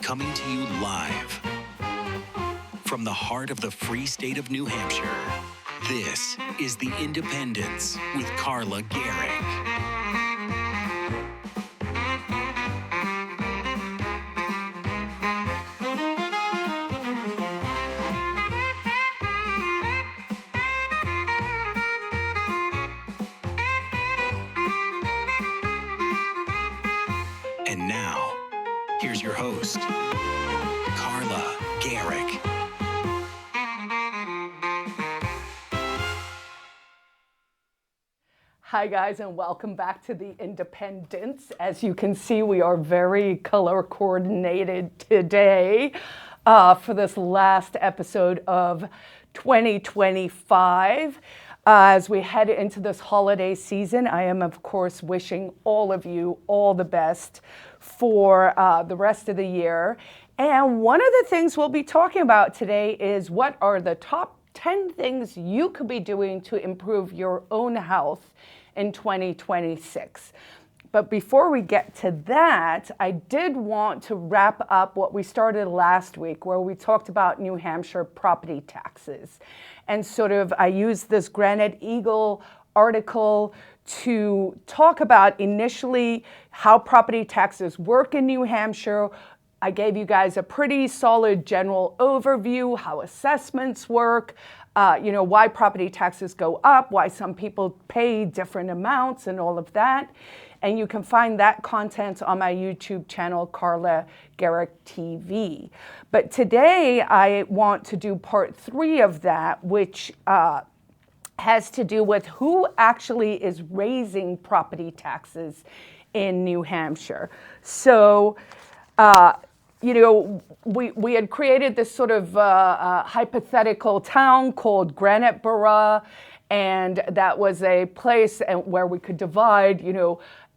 coming to you live from the heart of the free state of New Hampshire. This is The Independence with Carla Garrick. And now, here's your host, Carla Garrick. Hi guys, and welcome back to The Independence. As you can see, we are very color coordinated today for this last episode of 2025. As we head into this holiday season, I am, of course, wishing all of you all the best for the rest of the year. And one of the things we'll be talking about today is what are the top 10 things you could be doing to improve your own health in 2026. But before we get to that, I did want to wrap up what we started last week, where we talked about New Hampshire property taxes. And sort of, I used this Granite Eagle article to talk about initially how property taxes work in New Hampshire. I gave you guys a pretty solid general overview, how assessments work, why property taxes go up, why some people pay different amounts and all of that. And you can find that content on my YouTube channel, Carla Garrick TV. But today I want to do part 3 of that, which has to do with who actually is raising property taxes in New Hampshire. So, we had created this sort of hypothetical town called Granite Borough, and that was a place where we could divide,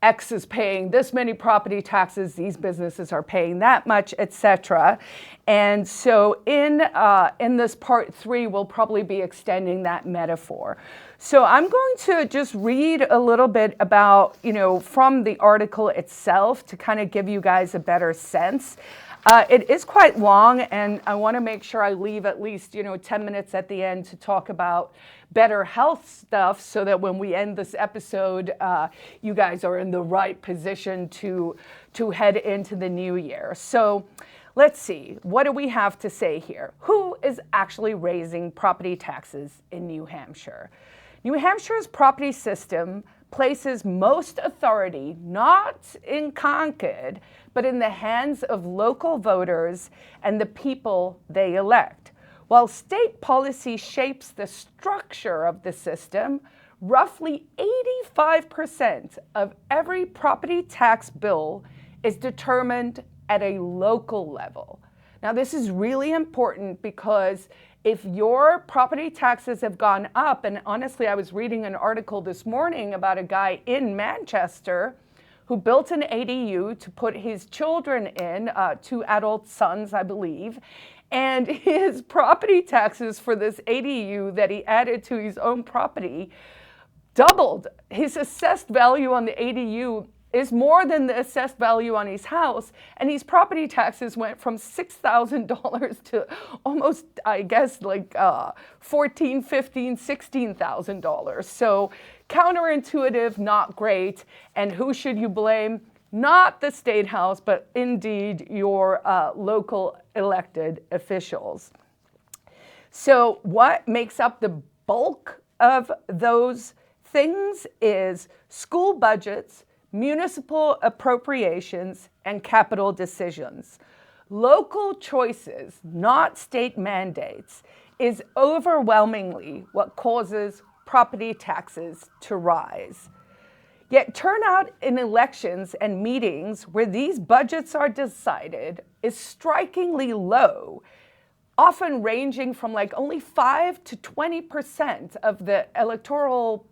X is paying this many property taxes, these businesses are paying that much, etc. And so in this part 3, we'll probably be extending that metaphor. So I'm going to just read a little bit about, from the article itself to kind of give you guys a better sense. It is quite long, and I want to make sure I leave at least, 10 minutes at the end to talk about better health stuff so that when we end this episode, you guys are in the right position to head into the new year. So let's see, what do we have to say here? Who is actually raising property taxes in New Hampshire? New Hampshire's property system places most authority not in Concord, but in the hands of local voters and the people they elect. While state policy shapes the structure of the system, roughly 85% of every property tax bill is determined at a local level. Now, this is really important because if your property taxes have gone up, and honestly, I was reading an article this morning about a guy in Manchester who built an ADU to put his children in, 2 adult sons, I believe, and his property taxes for this ADU that he added to his own property doubled. His assessed value on the ADU is more than the assessed value on his house, and his property taxes went from $6,000 to almost, I guess, like $14,000, $15,000, $16,000. So counterintuitive, not great. And who should you blame? Not the State House, but indeed your local elected officials. So what makes up the bulk of those things is school budgets, municipal appropriations, and capital decisions. Local choices, not state mandates, is overwhelmingly what causes property taxes to rise. Yet turnout in elections and meetings where these budgets are decided is strikingly low, often ranging from only 5 to 20% of the electoral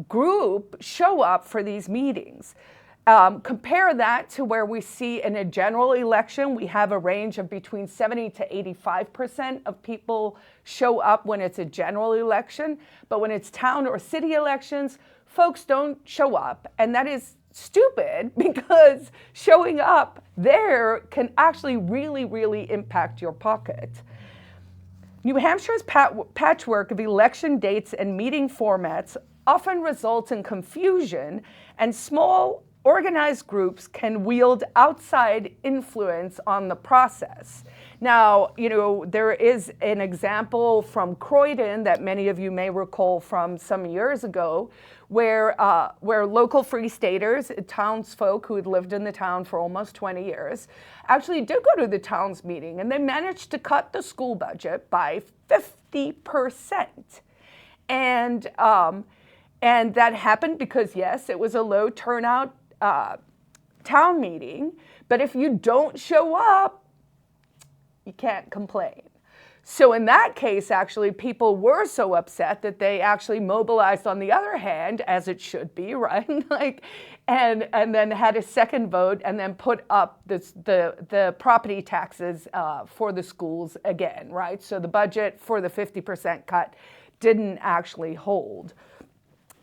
group show up for these meetings. Compare that to where we see in a general election, we have a range of between 70 to 85% of people show up when it's a general election. But when it's town or city elections, folks don't show up. And that is stupid because showing up there can actually really, really impact your pocket. New Hampshire's patchwork of election dates and meeting formats often results in confusion, and small organized groups can wield outside influence on the process. Now, there is an example from Croydon that many of you may recall from some years ago, where local Free Staters, townsfolk who had lived in the town for almost 20 years, actually did go to the town's meeting, and they managed to cut the school budget by 50%. And that happened because, yes, it was a low turnout town meeting, but if you don't show up, you can't complain. So in that case, actually, people were so upset that they actually mobilized on the other hand, as it should be, right? And then had a second vote and then put up the property taxes for the schools again, right? So the budget for the 50% cut didn't actually hold.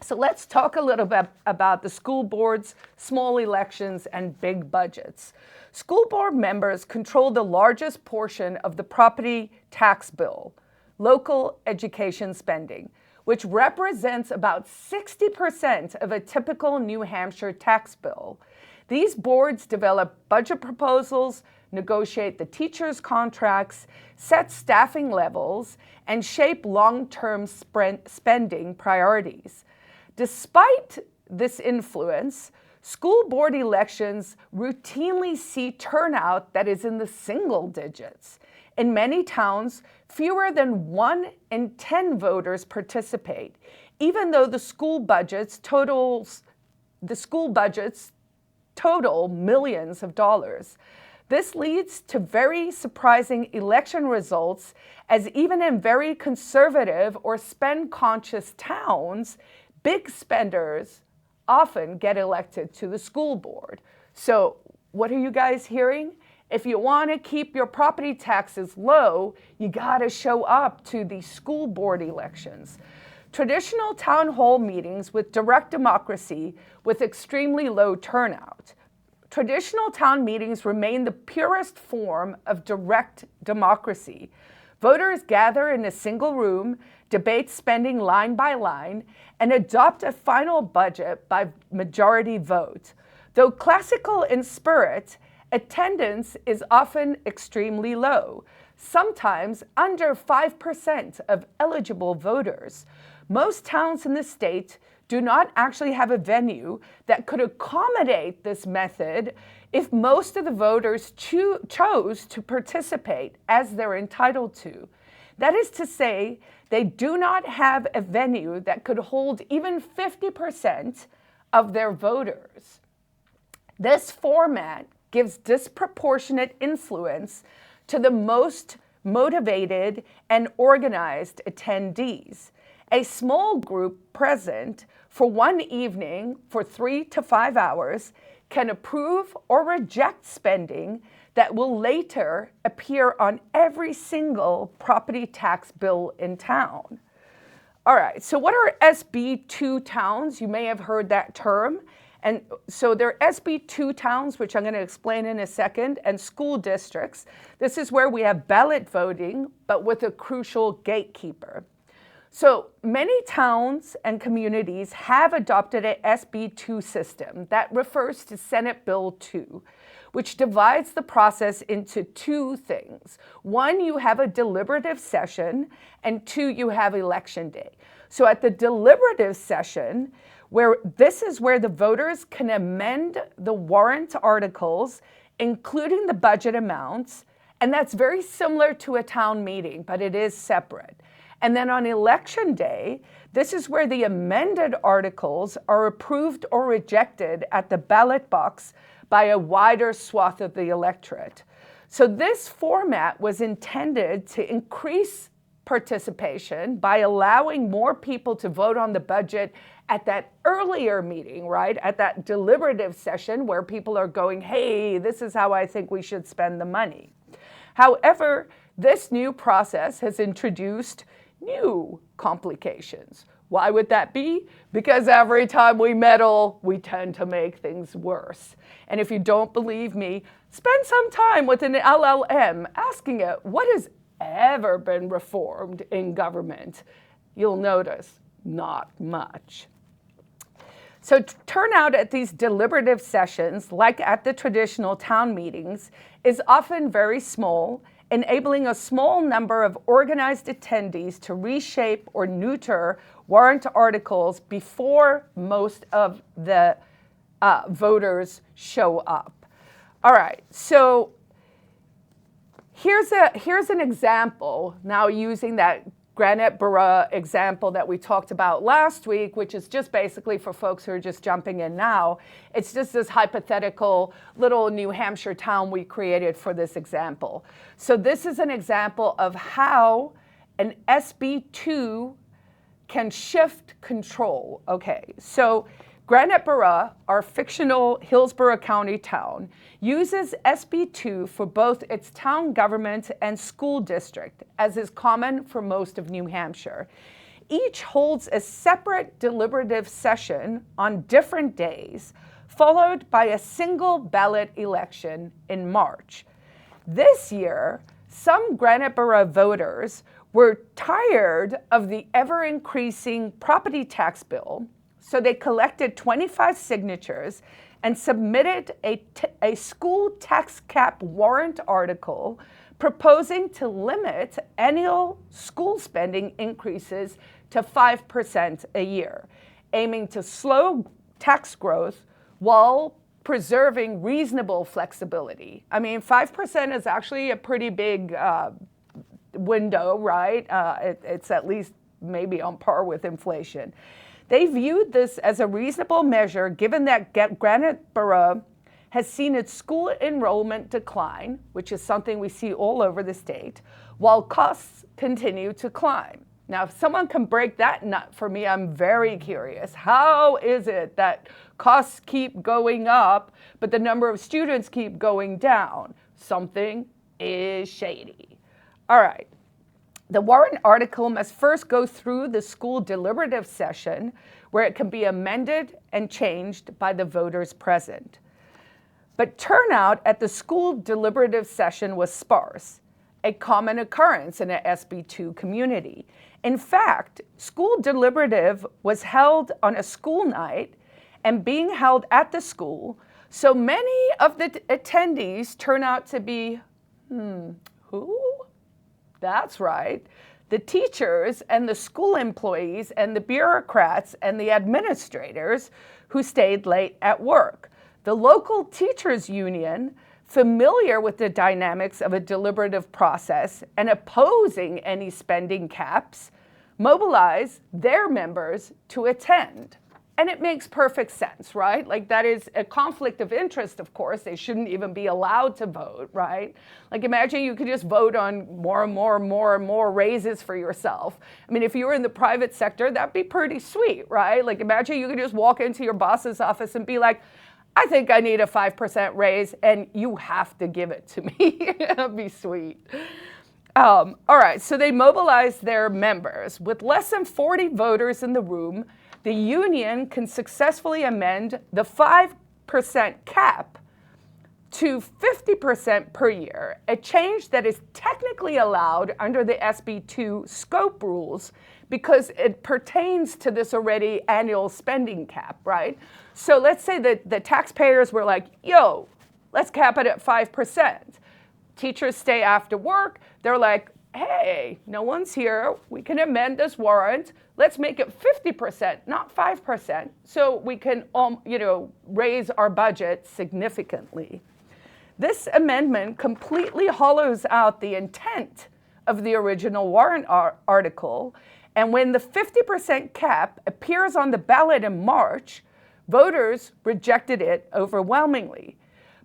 So let's talk a little bit about the school boards, small elections, and big budgets. School board members control the largest portion of the property tax bill, local education spending, which represents about 60% of a typical New Hampshire tax bill. These boards develop budget proposals, negotiate the teachers' contracts, set staffing levels, and shape long-term spending priorities. Despite this influence, school board elections routinely see turnout that is in the single digits. In many towns, fewer than 1 in 10 voters participate, even though the school budgets total millions of dollars. This leads to very surprising election results, as even in very conservative or spend-conscious towns, big spenders often get elected to the school board. So what are you guys hearing? If you want to keep your property taxes low, you got to show up to the school board elections. Traditional town hall meetings with direct democracy with extremely low turnout. Traditional town meetings remain the purest form of direct democracy. Voters gather in a single room, debate spending line by line, and adopt a final budget by majority vote. Though classical in spirit, attendance is often extremely low, sometimes under 5% of eligible voters. Most towns in the state do not actually have a venue that could accommodate this method if most of the voters chose to participate as they're entitled to. That is to say, they do not have a venue that could hold even 50% of their voters. This format gives disproportionate influence to the most motivated and organized attendees. A small group present for one evening for 3 to 5 hours can approve or reject spending that will later appear on every single property tax bill in town. All right, so what are SB2 towns? You may have heard that term. And so they're SB2 towns, which I'm going to explain in a second, and school districts. This is where we have ballot voting, but with a crucial gatekeeper. So many towns and communities have adopted a SB2 system that refers to Senate Bill 2, which divides the process into two things. One, you have a deliberative session, and two, you have election day. So at the deliberative session, this is where the voters can amend the warrant articles, including the budget amounts, and that's very similar to a town meeting, but it is separate. And then on election day, this is where the amended articles are approved or rejected at the ballot box by a wider swath of the electorate. So this format was intended to increase participation by allowing more people to vote on the budget at that earlier meeting, right? At that deliberative session where people are going, hey, this is how I think we should spend the money. However, this new process has introduced new complications. Why would that be? Because every time we meddle, we tend to make things worse. And if you don't believe me, spend some time with an LLM asking it what has ever been reformed in government. You'll notice not much. So turnout at these deliberative sessions, like at the traditional town meetings, is often very small, enabling a small number of organized attendees to reshape or neuter warrant articles before most of the voters show up. All right, so here's an example, now using that Granite Borough example that we talked about last week, which is just basically for folks who are just jumping in now. It's just this hypothetical little New Hampshire town we created for this example. So this is an example of how an SB2 can shift control. Okay, so Granite Borough, our fictional Hillsborough County town, uses SB2 for both its town government and school district, as is common for most of New Hampshire. Each holds a separate deliberative session on different days, followed by a single ballot election in March. This year, some Granite Borough voters were tired of the ever-increasing property tax bill, so they collected 25 signatures and submitted a school tax cap warrant article proposing to limit annual school spending increases to 5% a year, aiming to slow tax growth while preserving reasonable flexibility. I mean, 5% is actually a pretty big window, right? It's at least maybe on par with inflation. They viewed this as a reasonable measure given that Granite Borough has seen its school enrollment decline, which is something we see all over the state, while costs continue to climb. Now, if someone can break that nut for me, I'm very curious. How is it that costs keep going up, but the number of students keep going down? Something is shady. All right. The warrant article must first go through the school deliberative session where it can be amended and changed by the voters present. But turnout at the school deliberative session was sparse, a common occurrence in an SB2 community. In fact, school deliberative was held on a school night and being held at the school, so many of the attendees turn out to be, who? That's right. The teachers and the school employees and the bureaucrats and the administrators who stayed late at work. The local teachers union, familiar with the dynamics of a deliberative process and opposing any spending caps, mobilized their members to attend. And it makes perfect sense, right? Like that is a conflict of interest, of course. They shouldn't even be allowed to vote, right? Like imagine you could just vote on more and more raises for yourself. I mean, if you were in the private sector, that'd be pretty sweet, right? Like imagine you could just walk into your boss's office and be like, I think I need a 5% raise and you have to give it to me. That'd be sweet. All right, so they mobilized their members. With less than 40 voters in the room, the union can successfully amend the 5% cap to 50% per year, a change that is technically allowed under the SB2 scope rules because it pertains to this already annual spending cap, right? So let's say that the taxpayers were like, yo, let's cap it at 5%. Teachers stay after work. They're like, hey, no one's here. We can amend this warrant. Let's make it 50%, not 5%, so we can, raise our budget significantly. This amendment completely hollows out the intent of the original warrant article, and when the 50% cap appears on the ballot in March, voters rejected it overwhelmingly.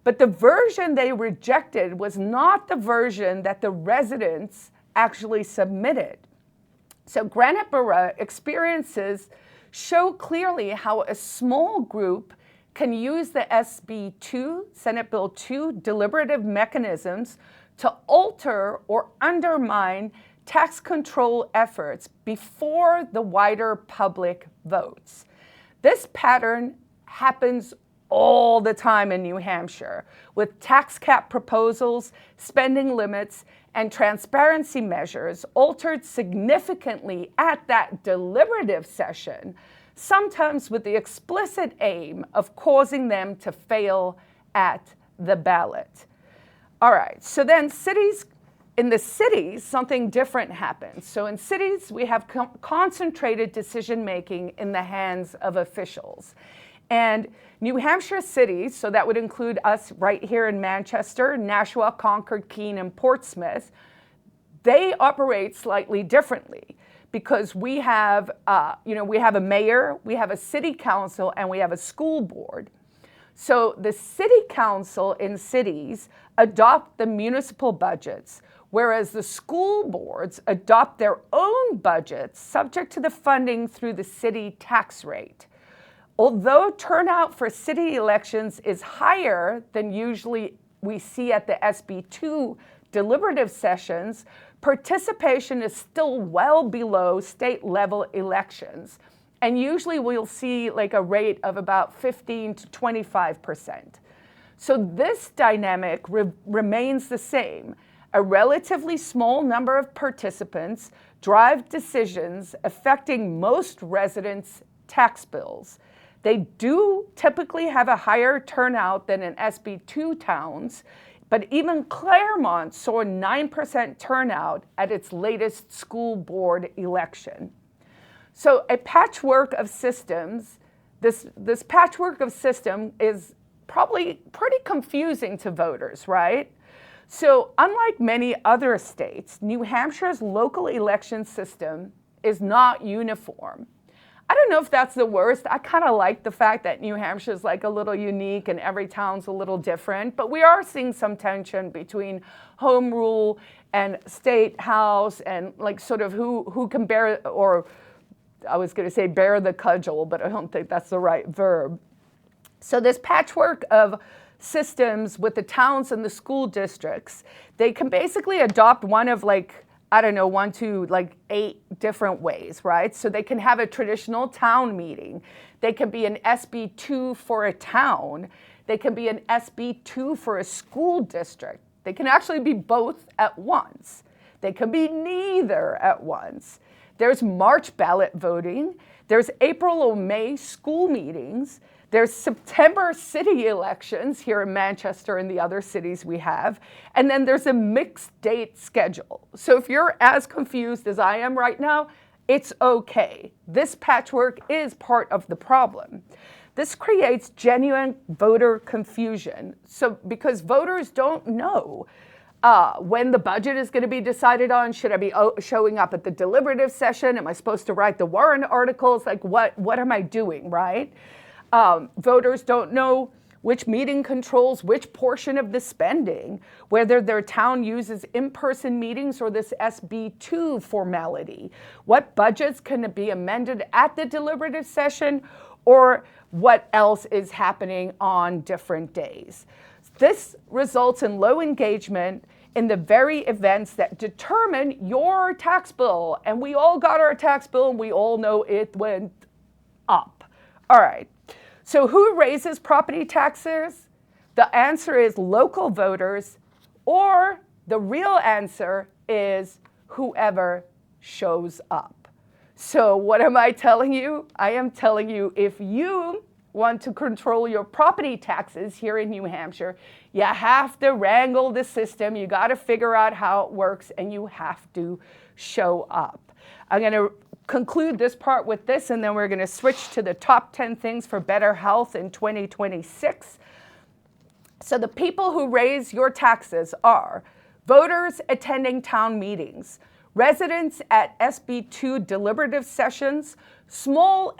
But the version they rejected was not the version that the residents actually submitted. So Granite Borough experiences show clearly how a small group can use the SB2, Senate Bill 2, deliberative mechanisms to alter or undermine tax control efforts before the wider public votes. This pattern happens all the time in New Hampshire, with tax cap proposals, spending limits, and transparency measures altered significantly at that deliberative session, sometimes with the explicit aim of causing them to fail at the ballot. All right, so then in the cities, something different happens. So in cities, we have concentrated decision-making in the hands of officials. And New Hampshire cities, so that would include us right here in Manchester, Nashua, Concord, Keene, and Portsmouth, they operate slightly differently because we have a mayor, we have a city council, and we have a school board. So the city council in cities adopt the municipal budgets, whereas the school boards adopt their own budgets subject to the funding through the city tax rate. Although turnout for city elections is higher than usually we see at the SB2 deliberative sessions, participation is still well below state level elections. And usually we'll see like a rate of about 15 to 25%. So this dynamic remains the same. A relatively small number of participants drive decisions affecting most residents' tax bills. They do typically have a higher turnout than in SB2 towns, but even Claremont saw a 9% turnout at its latest school board election. So a patchwork of systems, this patchwork of system is probably pretty confusing to voters, right? So unlike many other states, New Hampshire's local election system is not uniform. I don't know if that's the worst. I kind of like the fact that New Hampshire is like a little unique and every town's a little different, but we are seeing some tension between home rule and state house and like sort of who can bear, or I was going to say bear the cudgel, but I don't think that's the right verb. So this patchwork of systems with the towns and the school districts, they can basically adopt one of like, I don't know, 1 to like 8 different ways, right? So they can have a traditional town meeting. They can be an SB2 for a town. They can be an SB2 for a school district. They can actually be both at once. They can be neither at once. There's March ballot voting. There's April or May school meetings. There's September city elections here in Manchester and the other cities we have. And then there's a mixed date schedule. So if you're as confused as I am right now, it's okay. This patchwork is part of the problem. This creates genuine voter confusion. So because voters don't know when the budget is going to be decided on. Should I be showing up at the deliberative session? Am I supposed to write the warrant articles? Like what am I doing, right? Voters don't know which meeting controls which portion of the spending, whether their town uses in-person meetings or this SB2 formality, what budgets can be amended at the deliberative session, or what else is happening on different days. This results in low engagement in the very events that determine your tax bill. And we all got our tax bill and we all know it went up. All right. So who raises property taxes? The answer is local voters, or the real answer is whoever shows up. So what am I telling you? I am telling you, if you want to control your property taxes here in New Hampshire, you have to wrangle the system. You got to figure out how it works, and you have to show up. I'm going to conclude this part with this, and then we're going to switch to the top 10 things for better health in 2026. So the people who raise your taxes are voters attending town meetings, residents at SB2 deliberative sessions, small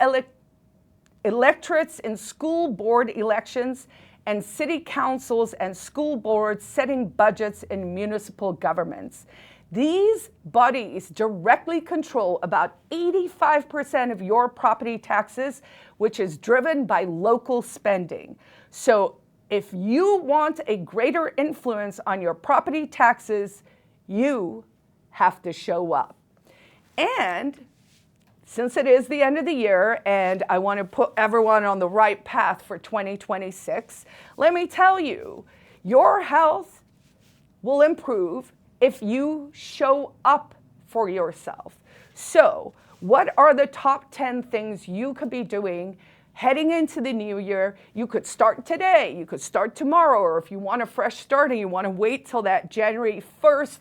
electorates in school board elections, and city councils and school boards setting budgets in municipal governments. These bodies directly control about 85% of your property taxes, which is driven by local spending. So if you want a greater influence on your property taxes, you have to show up. And since it is the end of the year and I want to put everyone on the right path for 2026, let me tell you, your health will improve if you show up for yourself. So, what are the top 10 things you could be doing heading into the new year? You could start today, you could start tomorrow, or if you want a fresh start and you want to wait till that January 1st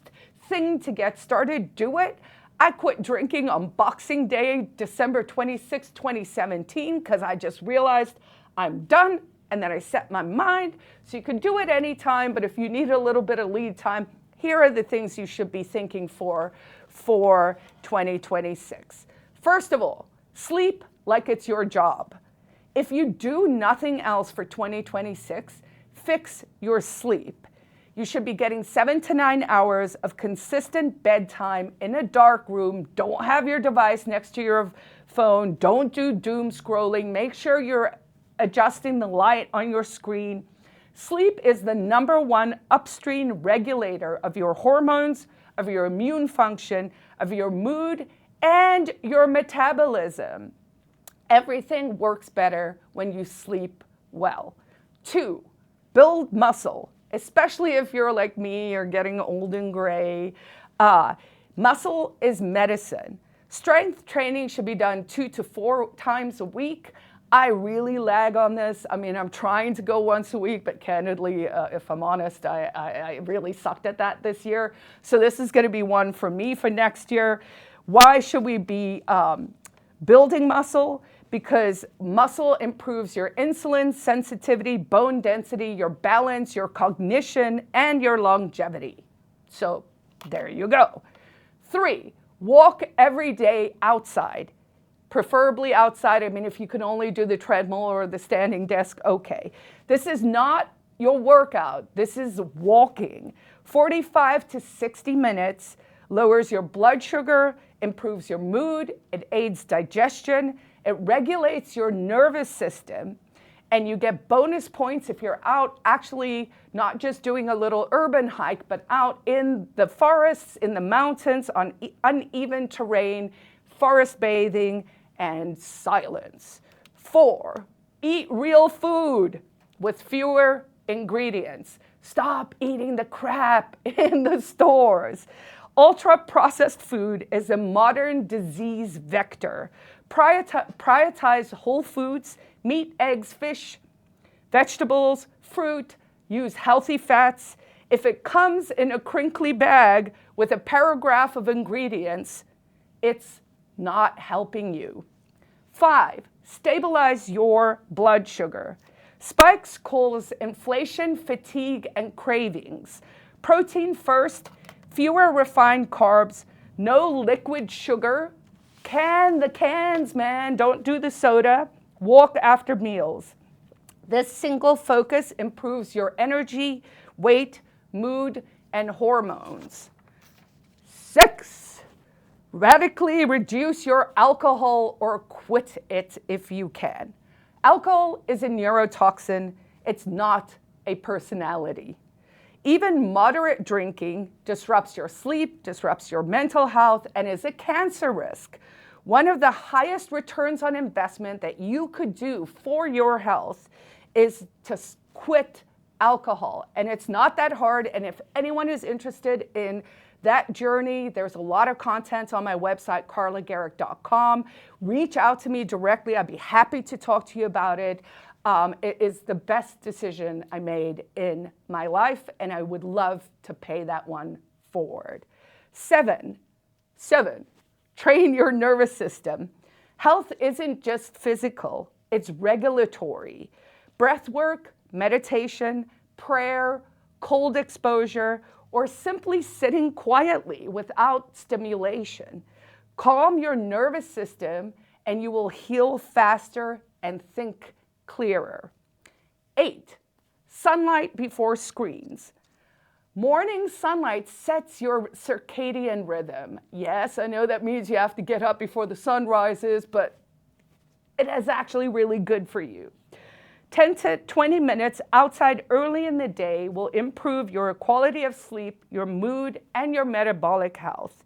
thing to get started, do it. I quit drinking on Boxing Day, December 26, 2017, because I just realized I'm done, and then I set my mind. So you can do it anytime, but if you need a little bit of lead time, here are the things you should be thinking for 2026. First of all, sleep like it's your job. If you do nothing else for 2026, fix your sleep. You should be getting 7 to 9 hours of consistent bedtime in a dark room. Don't have your device next to your phone. Don't do doom scrolling. Make sure you're adjusting the light on your screen. Sleep is the #1 upstream regulator of your hormones, of your immune function, of your mood, and your metabolism. Everything works better when you sleep well. 2, build muscle, especially if you're like me, you're getting old and gray. Muscle is medicine. Strength training should be done 2 to 4 times a week. I really lag on this. I mean, I'm trying to go once a week, but candidly, if I'm honest, I really sucked at that this year. So this is going to be one for me for next year. Why should we be building muscle? Because muscle improves your insulin sensitivity, bone density, your balance, your cognition, and your longevity. So there you go. 3, walk every day outside. Preferably outside. I mean, if you can only do the treadmill or the standing desk, okay. This is not your workout. This is walking. 45 to 60 minutes lowers your blood sugar, improves your mood, it aids digestion, it regulates your nervous system, and you get bonus points if you're out actually not just doing a little urban hike, but out in the forests, in the mountains, on uneven terrain, forest bathing, and silence. 4, eat real food with fewer ingredients. Stop eating the crap in the stores. Ultra-processed food is a modern disease vector. Prioritize whole foods, meat, eggs, fish, vegetables, fruit, use healthy fats. If it comes in a crinkly bag with a paragraph of ingredients, it's not helping you. 5, stabilize your blood sugar. Spikes cause inflation, fatigue, and cravings. Protein first, fewer refined carbs, no liquid sugar. Can the cans, man, don't do the soda. Walk after meals. This single focus improves your energy, weight, mood, and hormones. 6, radically reduce your alcohol or quit it if you can. Alcohol is a neurotoxin. It's not a personality. Even moderate drinking disrupts your sleep, disrupts your mental health, and is a cancer risk. One of the highest returns on investment that you could do for your health is to quit alcohol. And it's not that hard. And if anyone is interested in that journey, there's a lot of content on my website, carlagerrick.com. Reach out to me directly. I'd be happy to talk to you about it. It is the best decision I made in my life, and I would love to pay that one forward. 7, train your nervous system. Health isn't just physical, it's regulatory. Breath work, meditation, prayer, cold exposure, or simply sitting quietly without stimulation. Calm your nervous system and you will heal faster and think clearer. 8, sunlight before screens. Morning sunlight sets your circadian rhythm. Yes, I know that means you have to get up before the sun rises, but it is actually really good for you. 10 to 20 minutes outside early in the day will improve your quality of sleep, your mood, and your metabolic health.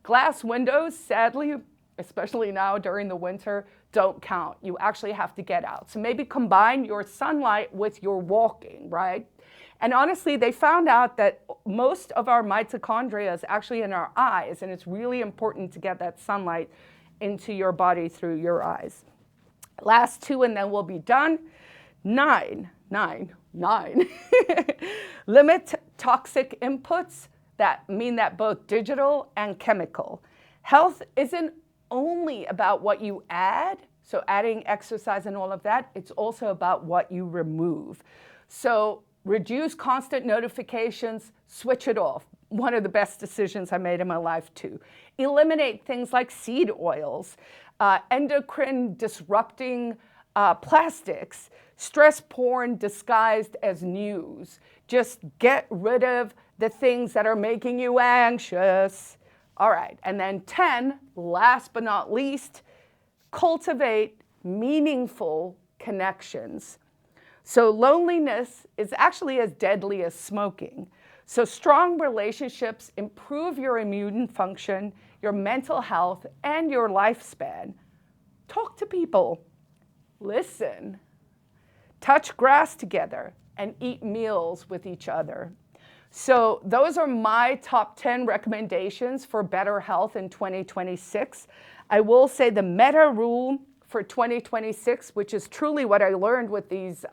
Glass windows, sadly, especially now during the winter, don't count. You actually have to get out. So maybe combine your sunlight with your walking, right? And honestly, they found out that most of our mitochondria is actually in our eyes, and it's really important to get that sunlight into your body through your eyes. Last two, and then we'll be done. Nine. Limit toxic inputs that mean that both digital and chemical. Health isn't only about what you add, so adding exercise and all of that, it's also about what you remove. So reduce constant notifications, switch it off. One of the best decisions I made in my life too. Eliminate things like seed oils, endocrine disrupting plastics, stress porn disguised as news. Just get rid of the things that are making you anxious. All right, and then 10, last but not least, cultivate meaningful connections. So loneliness is actually as deadly as smoking. So strong relationships improve your immune function, your mental health, and your lifespan. Talk to people, listen, touch grass together, and eat meals with each other. So those are my top 10 recommendations for better health in 2026. I will say the meta rule for 2026, which is truly what I learned with these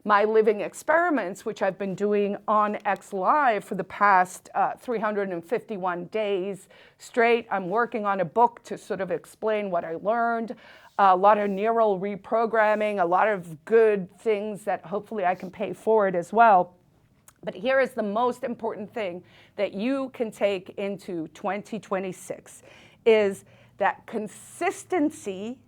my living experiments, which I've been doing on X Live for the past 351 days straight. I'm working on a book to sort of explain what I learned, a lot of neural reprogramming, a lot of good things that hopefully I can pay forward as well. But here is the most important thing that you can take into 2026 is that consistency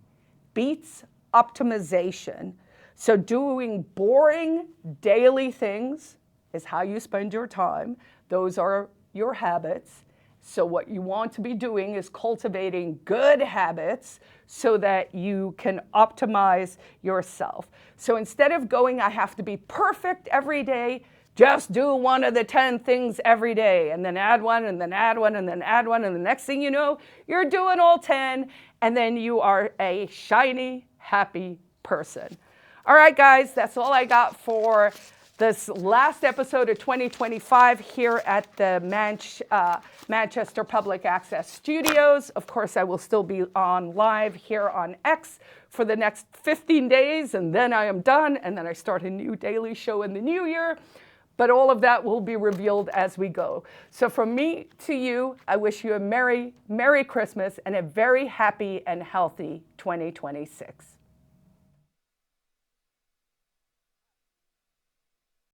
beats optimization. So doing boring daily things is how you spend your time. Those are your habits. So what you want to be doing is cultivating good habits so that you can optimize yourself. So instead of going, I have to be perfect every day, just do one of the 10 things every day and then add one and then add one and then add one. And the next thing you know, you're doing all 10 and then you are a shiny, happy person. All right, guys, that's all I got for this last episode of 2025 here at the Manchester Public Access Studios. Of course, I will still be on live here on X for the next 15 days, and then I am done, and then I start a new daily show in the new year. But all of that will be revealed as we go. So from me to you, I wish you a Merry Christmas and a very happy and healthy 2026.